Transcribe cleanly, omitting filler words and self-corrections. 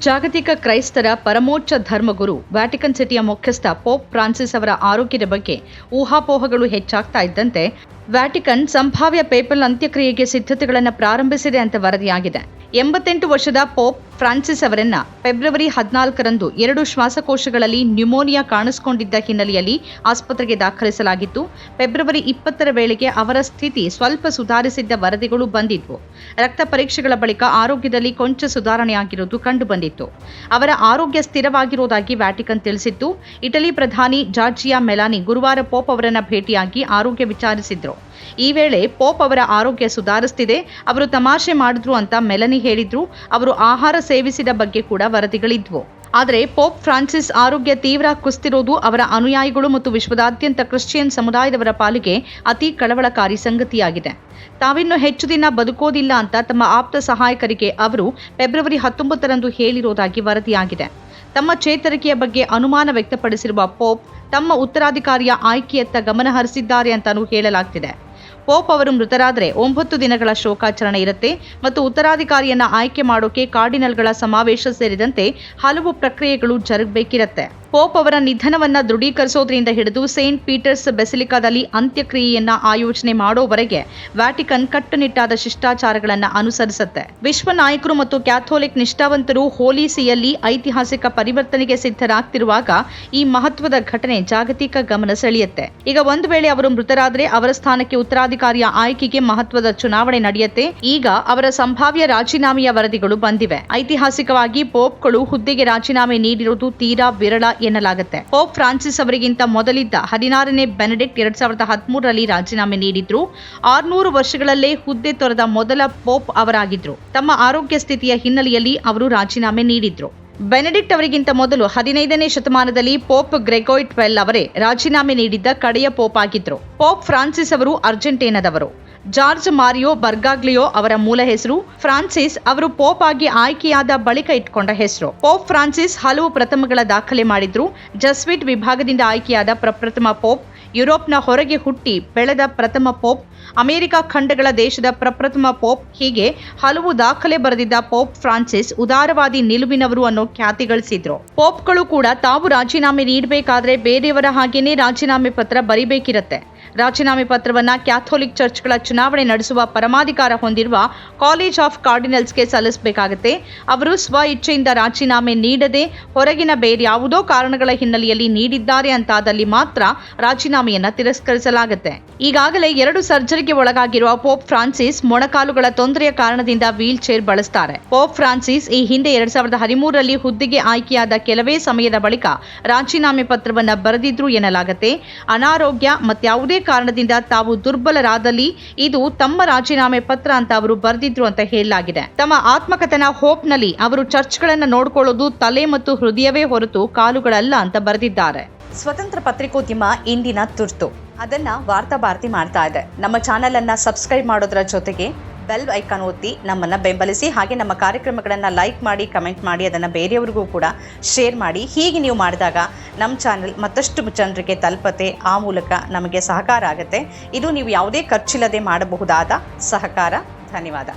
ಜಾಗತಿಕ ಕ್ರೈಸ್ತರ ಪರಮೋಚ್ಚ ಧರ್ಮಗುರು ವ್ಯಾಟಿಕನ್ ಸಿಟಿಯ ಮುಖ್ಯಸ್ಥ ಪೋಪ್ ಫ್ರಾನ್ಸಿಸ್ ಅವರ ಆರೋಗ್ಯದ ಬಗ್ಗೆ ಊಹಾಪೋಹಗಳು ಹೆಚ್ಚಾಗ್ತಾ ಇದ್ದಂತೆ ವ್ಯಾಟಿಕನ್ ಸಂಭಾವ್ಯ ಪೇಪಲ್ ಅಂತ್ಯಕ್ರಿಯೆಗೆ ಸಿದ್ಧತೆಗಳನ್ನು ಪ್ರಾರಂಭಿಸಿದೆ ಅಂತ ವರದಿಯಾಗಿದೆ. 88 ವರ್ಷದ ಪೋಪ್ ಫ್ರಾನ್ಸಿಸ್ ಅವರನ್ನ ಫೆಬ್ರವರಿ 14ರಂದು 2 ಶ್ವಾಸಕೋಶಗಳಲ್ಲಿ ನ್ಯೂಮೋನಿಯಾ ಕಾಣಿಸಿಕೊಂಡಿದ್ದ ಹಿನ್ನೆಲೆಯಲ್ಲಿ ಆಸ್ಪತ್ರೆಗೆ ದಾಖಲಿಸಲಾಗಿತ್ತು. ಫೆಬ್ರವರಿ 20ರ ವೇಳೆಗೆ ಅವರ ಸ್ಥಿತಿ ಸ್ವಲ್ಪ ಸುಧಾರಿಸಿದ್ದ ವರದಿಗಳು ಬಂದಿದ್ವು. ರಕ್ತ ಪರೀಕ್ಷೆಗಳ ಬಳಿಕ ಆರೋಗ್ಯದಲ್ಲಿ ಕೊಂಚ ಸುಧಾರಣೆಯಾಗಿರುವುದು ಕಂಡುಬಂದಿತ್ತು. ಅವರ ಆರೋಗ್ಯ ಸ್ಥಿರವಾಗಿರುವುದಾಗಿ ವ್ಯಾಟಿಕನ್ ತಿಳಿಸಿತ್ತು. ಇಟಲಿ ಪ್ರಧಾನಿ ಜಾರ್ಜಿಯಾ ಮೆಲಾನಿ ಗುರುವಾರ ಪೋಪ್ ಅವರನ್ನ ಭೇಟಿಯಾಗಿ ಆರೋಗ್ಯ ವಿಚಾರಿಸಿದ್ರು. ಈ ವೇಳೆ ಪೋಪ್ ಅವರ ಆರೋಗ್ಯ ಸುಧಾರಿಸುತ್ತಿದೆ, ಅವರು ತಮಾಷೆ ಮಾಡಿದ್ರು ಅಂತ ಮೆಲನಿ ಹೇಳಿದ್ರು. ಅವರು ಆಹಾರ ಸೇವಿಸಿದ ಬಗ್ಗೆ ಕೂಡ ವರದಿಗಳಿದ್ವು. ಆದರೆ ಪೋಪ್ ಫ್ರಾನ್ಸಿಸ್ ಆರೋಗ್ಯ ತೀವ್ರ ಕುಸಿತಿರೋದು ಅವರ ಅನುಯಾಯಿಗಳು ಮತ್ತು ವಿಶ್ವದಾದ್ಯಂತ ಕ್ರಿಶ್ಚಿಯನ್ ಸಮುದಾಯದವರ ಪಾಲಿಗೆ ಅತಿ ಕಳವಳಕಾರಿ ಸಂಗತಿಯಾಗಿದೆ. ತಾವಿನ್ನು ಹೆಚ್ಚು ದಿನ ಬದುಕೋದಿಲ್ಲ ಅಂತ ತಮ್ಮ ಆಪ್ತ ಸಹಾಯಕರಿಗೆ ಅವರು ಫೆಬ್ರವರಿ 19ರಂದು ಹೇಳಿರೋದಾಗಿ ವರದಿಯಾಗಿದೆ. ತಮ್ಮ ಚೇತರಿಕೆಯ ಬಗ್ಗೆ ಅನುಮಾನ ವ್ಯಕ್ತಪಡಿಸಿರುವ ಪೋಪ್ ತಮ್ಮ ಉತ್ತರಾಧಿಕಾರಿಯ ಆಯ್ಕೆಯತ್ತ ಗಮನ ಹರಿಸಿದ್ದಾರೆ ಅಂತಾನೂ ಹೇಳಲಾಗ್ತಿದೆ. ಪೋಪ್ ಅವರು ಮೃತರಾದರೆ 9 ದಿನಗಳ ಶೋಕಾಚರಣೆ ಇರುತ್ತೆ ಮತ್ತು ಉತ್ತರಾಧಿಕಾರಿಯನ್ನ ಆಯ್ಕೆ ಮಾಡೋಕೆ ಕಾರ್ಡಿನಲ್ಗಳ ಸಮಾವೇಶ ಸೇರಿದಂತೆ ಹಲವು ಪ್ರಕ್ರಿಯೆಗಳು ಜರುಗಬೇಕಿರುತ್ತೆ. ಪೋಪ್ ಅವರ ನಿಧನವನ್ನ ದೃಢೀಕರಿಸೋದ್ರಿಂದ ಹಿಡಿದು ಸೇಂಟ್ ಪೀಟರ್ಸ್ ಬೆಸಿಲಿಕಾದಲ್ಲಿ ಅಂತ್ಯಕ್ರಿಯೆಯನ್ನ ಆಯೋಜನೆ ಮಾಡೋವರೆಗೆ ವ್ಯಾಟಿಕನ್ ಕಟ್ಟುನಿಟ್ಟಾದ ಶಿಷ್ಟಾಚಾರಗಳನ್ನು ಅನುಸರಿಸುತ್ತೆ. ವಿಶ್ವ ನಾಯಕರು ಮತ್ತು ಕ್ಯಾಥೋಲಿಕ್ ನಿಷ್ಠಾವಂತರು ಹೋಲಿ ಸಿಯಲ್ಲಿ ಐತಿಹಾಸಿಕ ಪರಿವರ್ತನೆಗೆ ಸಿದ್ಧರಾಗ್ತಿರುವಾಗ ಈ ಮಹತ್ವದ ಘಟನೆ ಜಾಗತಿಕ ಗಮನ ಸೆಳೆಯುತ್ತೆ. ಈಗ ಒಂದು ವೇಳೆ ಅವರು ಮೃತರಾದರೆ ಅವರ ಸ್ಥಾನಕ್ಕೆ ಉತ್ತರಾಧಿಕಾರಿಯ ಆಯ್ಕೆಗೆ ಮಹತ್ವದ ಚುನಾವಣೆ ನಡೆಯುತ್ತೆ. ಈಗ ಅವರ ಸಂಭಾವ್ಯ ರಾಜೀನಾಮೆಯ ವರದಿಗಳು ಬಂದಿವೆ. ಐತಿಹಾಸಿಕವಾಗಿ ಪೋಪ್ಗಳು ಹುದ್ದೆಗೆ ರಾಜೀನಾಮೆ ನೀಡಿರುವುದು ತೀರಾ ವಿರಳ ಎನ್ನಲಾಗುತ್ತೆ. ಪೋಪ್ ಫ್ರಾನ್ಸಿಸ್ ಅವರಿಗಿಂತ ಮೊದಲಿದ್ದ 16ನೇ ಬೆನೆಡಿಕ್ಟ್ 2013ರಲ್ಲಿ ರಾಜೀನಾಮೆ ನೀಡಿದ್ರು. 600 ವರ್ಷಗಳಲ್ಲೇ ಹುದ್ದೆ ತೊರೆದ ಮೊದಲ ಪೋಪ್ ಅವರಾಗಿದ್ರು. ತಮ್ಮ ಆರೋಗ್ಯ ಸ್ಥಿತಿಯ ಹಿನ್ನೆಲೆಯಲ್ಲಿ ಅವರು ರಾಜೀನಾಮೆ ನೀಡಿದ್ರು. ಬೆನೆಡಿಕ್ಟ್ ಅವರಿಗಿಂತ ಮೊದಲು 15ನೇ ಶತಮಾನದಲ್ಲಿ ಪೋಪ್ ಗ್ರೆಗೋಯ್ 12 ಅವರೇ ರಾಜೀನಾಮೆ ನೀಡಿದ್ದ ಕಡೆಯ ಪೋಪ್ ಆಗಿದ್ರು. ಪೋಪ್ ಫ್ರಾನ್ಸಿಸ್ ಅವರು ಅರ್ಜೆಂಟೀನಾದವರು. ಜಾರ್ಜ್ ಮಾರಿಯೋ ಬರ್ಗಾಗ್ಲಿಯೋ ಅವರ ಮೂಲ ಹೆಸರು. ಫ್ರಾನ್ಸಿಸ್ ಅವರು ಪೋಪ್ ಆಗಿ ಆಯ್ಕೆಯಾದ ಬಳಿಕ ಇಟ್ಕೊಂಡ ಹೆಸರು. ಪೋಪ್ ಫ್ರಾನ್ಸಿಸ್ ಹಲವು ಪ್ರಥಮಗಳ ದಾಖಲೆ ಮಾಡಿದ್ರು. ಜಸ್ವಿಟ್ ವಿಭಾಗದಿಂದ ಆಯ್ಕೆಯಾದ ಪ್ರಪ್ರಥಮ ಪೋಪ್, ಯುರೋಪ್ನ ಹೊರಗೆ ಹುಟ್ಟಿ ಬೆಳೆದ ಪ್ರಥಮ ಪೋಪ್, ಅಮೆರಿಕ ಖಂಡಗಳ ದೇಶದ ಪ್ರಪ್ರಥಮ ಪೋಪ್, ಹೀಗೆ ಹಲವು ದಾಖಲೆ ಬರೆದಿದ್ದ ಪೋಪ್ ಫ್ರಾನ್ಸಿಸ್ ಉದಾರವಾದಿ ನಿಲುವಿನವರು ಅನ್ನೋ ಖ್ಯಾತಿ ಗಳಿಸಿದ್ರು. ಪೋಪ್ಗಳು ಕೂಡ ತಾವು ರಾಜೀನಾಮೆ ನೀಡಬೇಕಾದ್ರೆ ಬೇರೆಯವರ ಹಾಗೇನೆ ರಾಜೀನಾಮೆ ಪತ್ರ ಬರಿಬೇಕಿರತ್ತೆ. ರಾಜೀನಾಮೆ ಪತ್ರವನ್ನ ಕ್ಯಾಥೋಲಿಕ್ ಚರ್ಚ್ಗಳ ಚುನಾವಣೆ ನಡೆಸುವ ಪರಮಾಧಿಕಾರ ಹೊಂದಿರುವ ಕಾಲೇಜ್ ಆಫ್ ಕಾರ್ಡಿನಲ್ಸ್ಗೆ ಸಲ್ಲಿಸಬೇಕಾಗುತ್ತೆ. ಅವರು ಸ್ವ ಇಚ್ಛೆಯಿಂದ ರಾಜೀನಾಮೆ ನೀಡದೆ ಹೊರಗಿನ ಬೇರ್ಯಾವುದೋ ಕಾರಣಗಳ ಹಿನ್ನೆಲೆಯಲ್ಲಿ ನೀಡಿದ್ದಾರೆ ಅಂತಾದಲ್ಲಿ ಮಾತ್ರ ರಾಜೀನಾಮೆಯನ್ನ ತಿರಸ್ಕರಿಸಲಾಗುತ್ತೆ. ಈಗಾಗಲೇ 2 ಸರ್ಜರಿಗೆ ಒಳಗಾಗಿರುವ ಪೋಪ್ ಫ್ರಾನ್ಸಿಸ್ ಮೊಣಕಾಲುಗಳ ತೊಂದರೆಯ ಕಾರಣದಿಂದ ವೀಲ್ ಚೇರ್ ಬಳಸ್ತಾರೆ. ಪೋಪ್ ಫ್ರಾನ್ಸಿಸ್ ಈ ಹಿಂದೆ 2013ರಲ್ಲಿ ಹುದ್ದೆಗೆ ಆಯ್ಕೆಯಾದ ಕೆಲವೇ ಸಮಯದ ಬಳಿಕ ರಾಜೀನಾಮೆ ಪತ್ರವನ್ನ ಬರೆದಿದ್ರು ಎನ್ನಲಾಗುತ್ತೆ. ಅನಾರೋಗ್ಯ ಮತ್ಯಾವುದೇ ಕಾರಣದಿಂದ ತಾವು ದುರ್ಬಲರಾದಲ್ಲಿ ಇದು ತಮ್ಮ ರಾಜೀನಾಮೆ ಪತ್ರ ಅಂತ ಅವರು ಬರೆದಿದ್ರು ಅಂತ ಹೇಳಲಾಗಿದೆ. ತಮ್ಮ ಆತ್ಮಕಥನ ಹೋಪ್ನಲ್ಲಿ ಅವರು ಚರ್ಚ್ಗಳನ್ನು ನೋಡಿಕೊಳ್ಳೋದು ತಲೆ ಮತ್ತು ಹೃದಯವೇ ಹೊರತು ಕಾಲುಗಳಲ್ಲ ಅಂತ ಬರೆದಿದ್ದಾರೆ. ಸ್ವತಂತ್ರ ಪತ್ರಿಕೋದ್ಯಮ ಇಂದಿನ ತುರ್ತು ಅದನ್ನ ವಾರ್ತಾ ಭಾರತಿ ಮಾಡ್ತಾ ಇದೆ. ನಮ್ಮ ಚಾನೆಲ್ ಅನ್ನ ಸಬ್ಸ್ಕ್ರೈಬ್ ಮಾಡೋದ್ರ ಜೊತೆಗೆ ಬೆಲ್ ಐಕಾನ್ ಒತ್ತಿ ನಮ್ಮನ್ನ ಬೆಂಬಲಿಸಿ. ಹಾಗೆ ನಮ್ಮ ಕಾರ್ಯಕ್ರಮಗಳನ್ನು ಲೈಕ್ ಮಾಡಿ, ಕಮೆಂಟ್ ಮಾಡಿ, ಅದನ್ನು ಬೇರೆಯವರಿಗೂ ಕೂಡ ಶೇರ್ ಮಾಡಿ. ಹೀಗೆ ನೀವು ಮಾಡಿದಾಗ ನಮ್ಮ ಚಾನೆಲ್ ಮತ್ತಷ್ಟು ಜನರಿಗೆ ತಲುಪತ್ತೆ. ಆ ಮೂಲಕ ನಮಗೆ ಸಹಕಾರ ಆಗುತ್ತೆ. ಇದು ನೀವು ಯಾವುದೇ ಖರ್ಚಿಲ್ಲದೆ ಮಾಡಬಹುದಾದ ಸಹಕಾರ. ಧನ್ಯವಾದ.